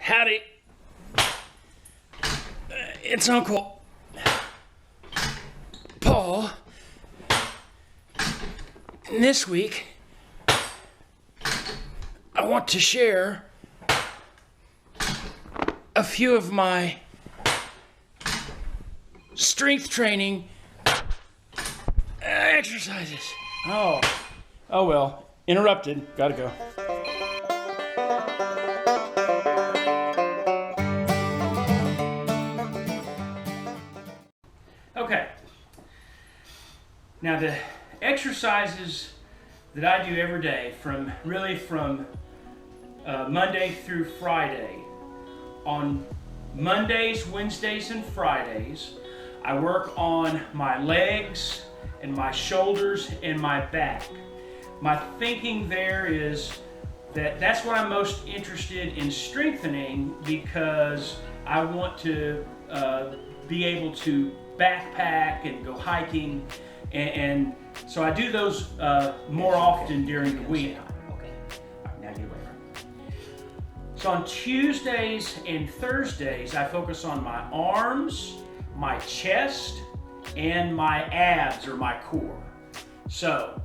Howdy. It's Uncle Paul. And this week, I want to share a few of my strength training exercises. Oh well. Interrupted. Gotta go. Okay. Now the exercises that I do every day, from Monday through Friday. On Mondays, Wednesdays, and Fridays, I work on my legs and my shoulders and my back. My thinking there is that that's what I'm most interested in strengthening, because I want to be able to backpack and go hiking, and so I do those more often during the week. Okay, now get away from me. So on Tuesdays and Thursdays, I focus on my arms, my chest, and my abs, or my core. So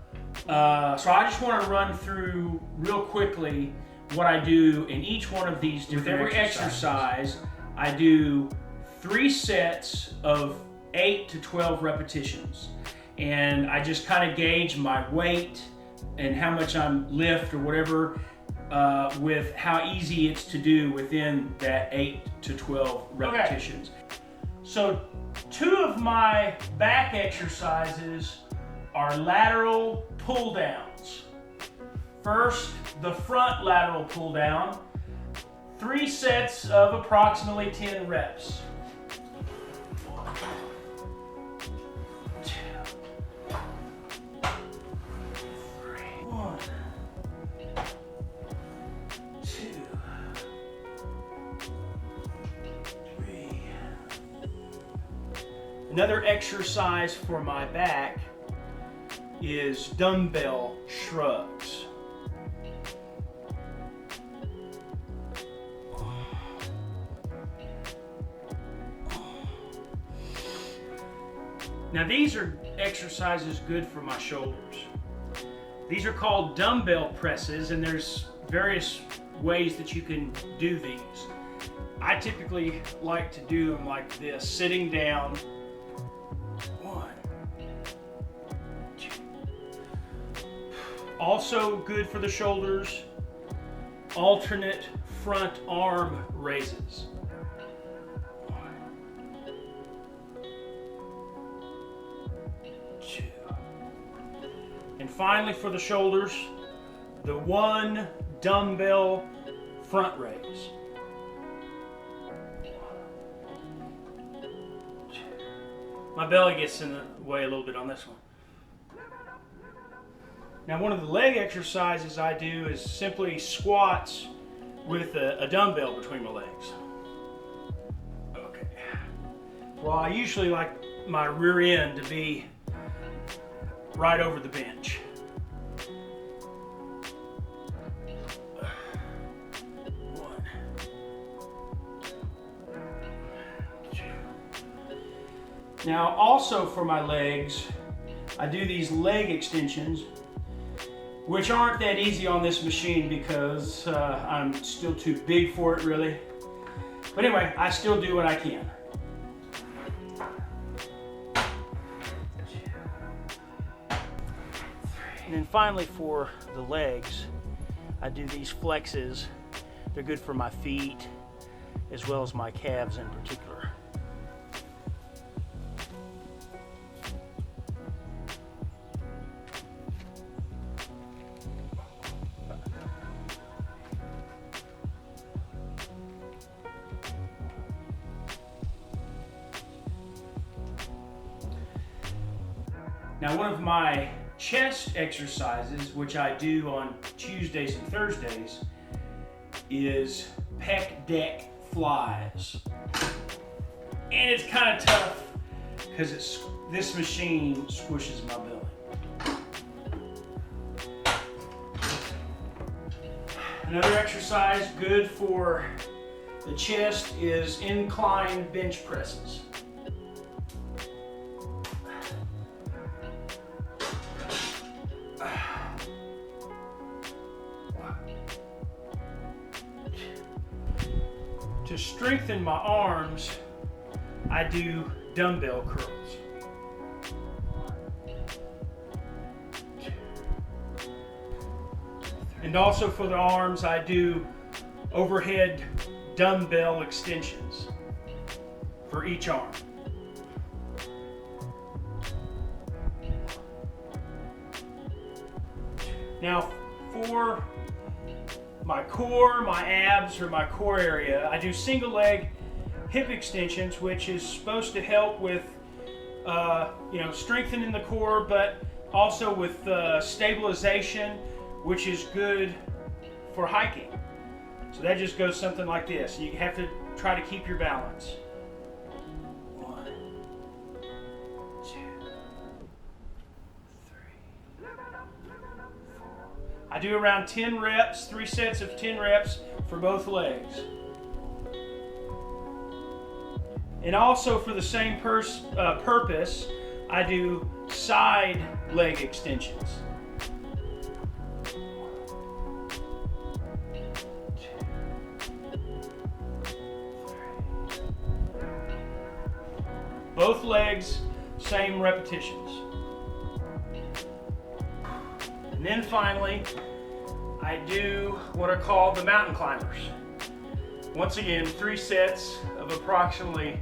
I just want to run through real quickly what I do in each one of these different exercises. With every exercise, I do 3 sets of 8 to 12 repetitions. And I just kind of gauge my weight and how much I'm lift or whatever with how easy it's to do within that 8 to 12 repetitions. Okay. So 2 of my back exercises are lateral pull downs. First, the front lateral pull down, 3 sets of approximately 10 reps. 1, 2, 3. Another exercise for my back is dumbbell shrugs. Now these are exercises good for my shoulders. These are called dumbbell presses, and there's various ways that you can do these. I typically like to do them like this, sitting down. 1, 2. Also good for the shoulders, alternate front arm raises. 1, 2. And finally, for the shoulders, the 1 dumbbell front raise. 1, 2. My belly gets in the way a little bit on this one. Now, one of the leg exercises I do is simply squats with a dumbbell between my legs. Okay. Well, I usually like my rear end to be right over the bench. 1, 2. Now, also for my legs, I do these leg extensions, which aren't that easy on this machine because I'm still too big for it, really. But anyway, I still do what I can. And then finally, for the legs, I do these flexes. They're good for my feet as well as my calves in particular. Now, one of my chest exercises, which I do on Tuesdays and Thursdays, is pec deck flies. And it's kind of tough because this machine squishes my belly. Another exercise good for the chest is incline bench presses. To strengthen my arms, I do dumbbell curls. And also for the arms, I do overhead dumbbell extensions for each arm. Now, for my core, my abs, or my core area, I do single leg hip extensions, which is supposed to help with strengthening the core, but also with stabilization, which is good for hiking. So that just goes something like this. You have to try to keep your balance. 1, 2, 3, 4. I do around 10 reps, 3 sets of 10 reps for both legs. And also for the same purpose, I do side leg extensions. Both legs, same repetitions. And then finally, I do what are called the mountain climbers. Once again, 3 sets of approximately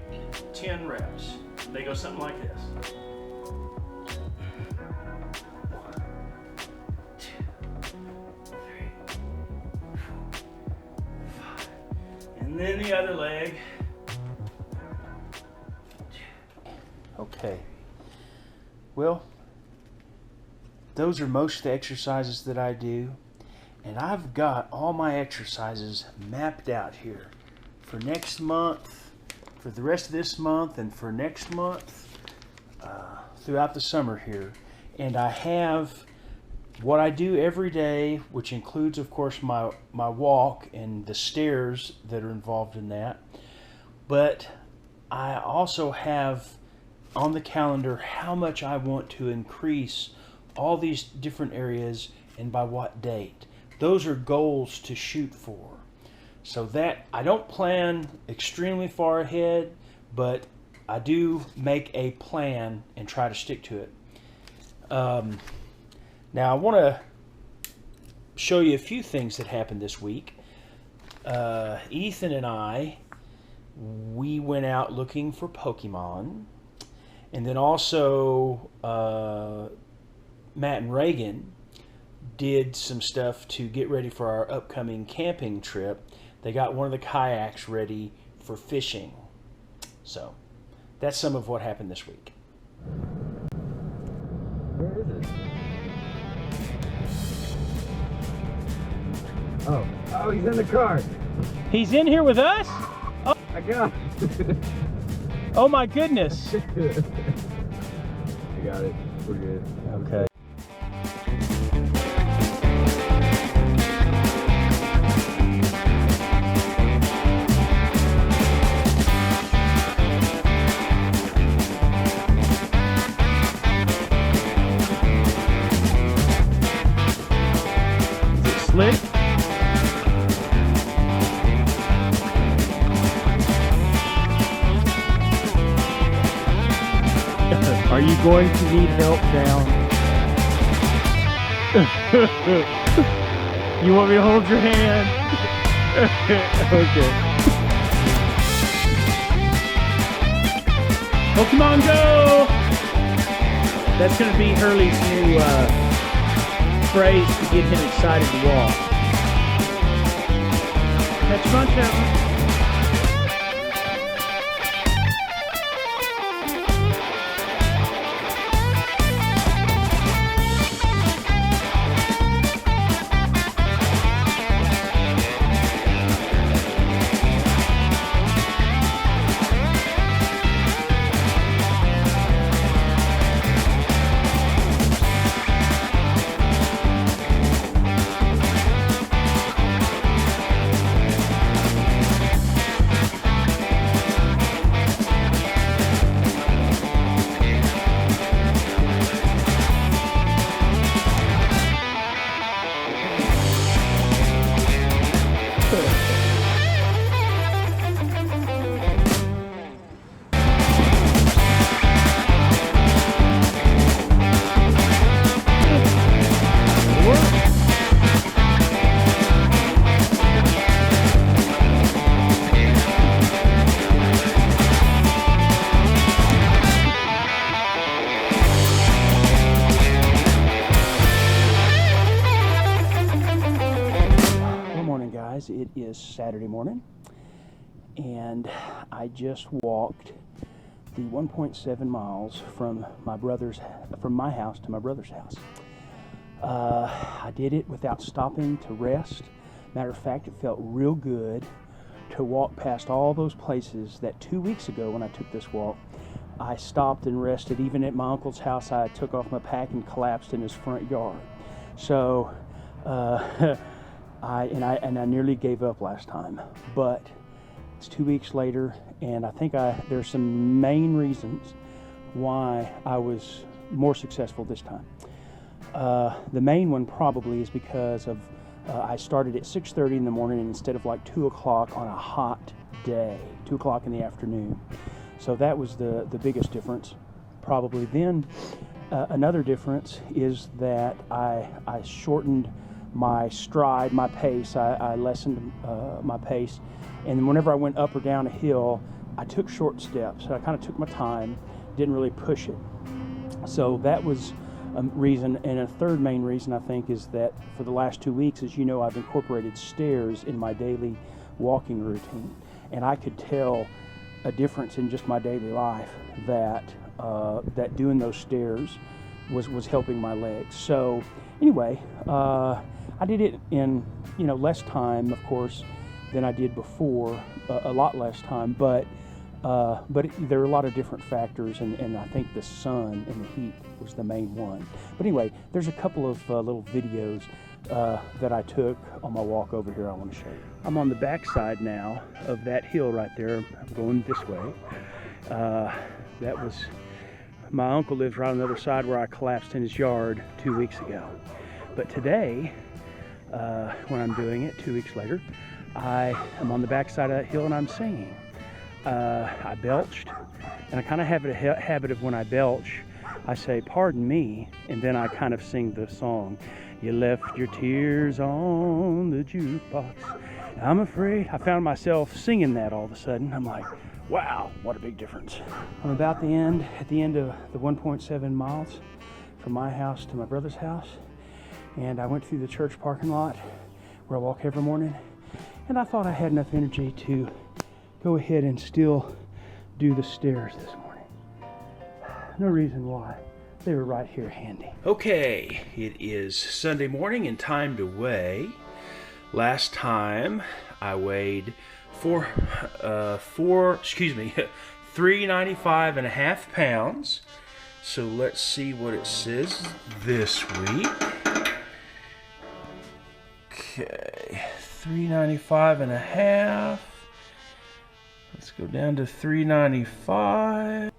10 reps. They go something like this. 1, 2, 3, 4, 5. And then the other leg. Okay, well, those are most of the exercises that I do, and I've got all my exercises mapped out here for next month, for the rest of this month, and for next month, throughout the summer here. And I have what I do every day, which includes, of course, my walk and the stairs that are involved in that, but I also have on the calendar how much I want to increase all these different areas and by what date. Those are goals to shoot for. So that I don't plan extremely far ahead, but I do make a plan and try to stick to it. Now I want to show you a few things that happened this week. Ethan and we went out looking for Pokemon. And then also, Matt and Reagan did some stuff to get ready for our upcoming camping trip. They got one of the kayaks ready for fishing. So, that's some of what happened this week. Where is it? Oh, he's in the car. He's in here with us? Oh, I got it. Oh my goodness. I got it. We're good. Okay. Is it slick? Are you going to need help down? You want me to hold your hand? Okay. Pokemon Go! That's going to be Hurley's new phrase to get him excited to walk. Catch a bunch of them. is Saturday morning, and I just walked the 1.7 miles from my house to my brother's house. I did it without stopping to rest. Matter of fact, it felt real good to walk past all those places that 2 weeks ago when I took this walk, I stopped and rested. Even at my uncle's house, I took off my pack and collapsed in his front yard. So I nearly gave up last time, but it's 2 weeks later, and I think there's some main reasons why I was more successful this time. The main one probably is because of I started at 6:30 in the morning instead of like 2 o'clock on a hot day, 2 o'clock in the afternoon. So that was the biggest difference probably. Then another difference is that I shortened my stride, my pace. I lessened my pace, and whenever I went up or down a hill, I took short steps. I kind of took my time, didn't really push it. So that was a reason. And a third main reason, I think, is that for the last 2 weeks, as you know, I've incorporated stairs in my daily walking routine, and I could tell a difference in just my daily life that doing those stairs was helping my legs. So anyway, I did it in less time, of course, than I did before, a lot less time, but there are a lot of different factors, and I think the sun and the heat was the main one. But anyway, there's a couple of little videos that I took on my walk over here I want to show you. I'm on the backside now of that hill right there. I'm going this way. That was, my uncle lives right on the other side where I collapsed in his yard 2 weeks ago. But today, when I'm doing it 2 weeks later, I am on the backside of that hill and I'm singing. I belched, and I kind of have a habit of when I belch, I say, "Pardon me," and then I kind of sing the song. You left your tears on the jukebox. I'm afraid. I found myself singing that all of a sudden. I'm like, wow, what a big difference. I'm about at the end of the 1.7 miles from my house to my brother's house, and I went through the church parking lot where I walk every morning, and I thought I had enough energy to go ahead and still do the stairs this morning. No reason why. They were right here handy. Okay, it is Sunday morning and time to weigh. Last time I weighed 395 and a half pounds. So let's see what it says this week. Okay, 395 and a half. Let's go down to 395.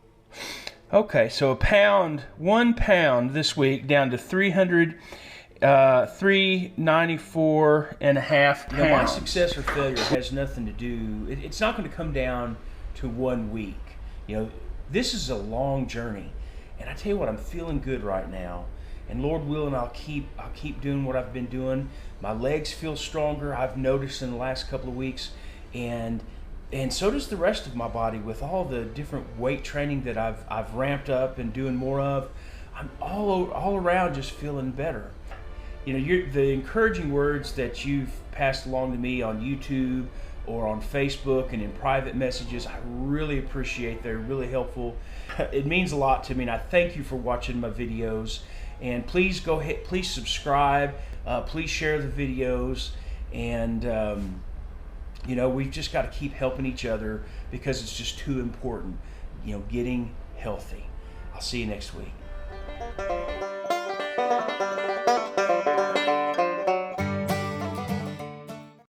Okay, so 1 pound this week, down to 394 and a half pounds. My success or failure has nothing to do, it's not going to come down to 1 week. This is a long journey, and I tell you what, I'm feeling good right now. And Lord willing, I'll keep doing what I've been doing. My legs feel stronger, I've noticed in the last couple of weeks, and so does the rest of my body with all the different weight training that I've ramped up and doing more of. I'm all around just feeling better. The encouraging words that you've passed along to me on YouTube or on Facebook and in private messages, I really appreciate. They're really helpful. It means a lot to me, and I thank you for watching my videos. And please go ahead, please subscribe, please share the videos, and we've just got to keep helping each other because it's just too important, getting healthy. I'll see you next week.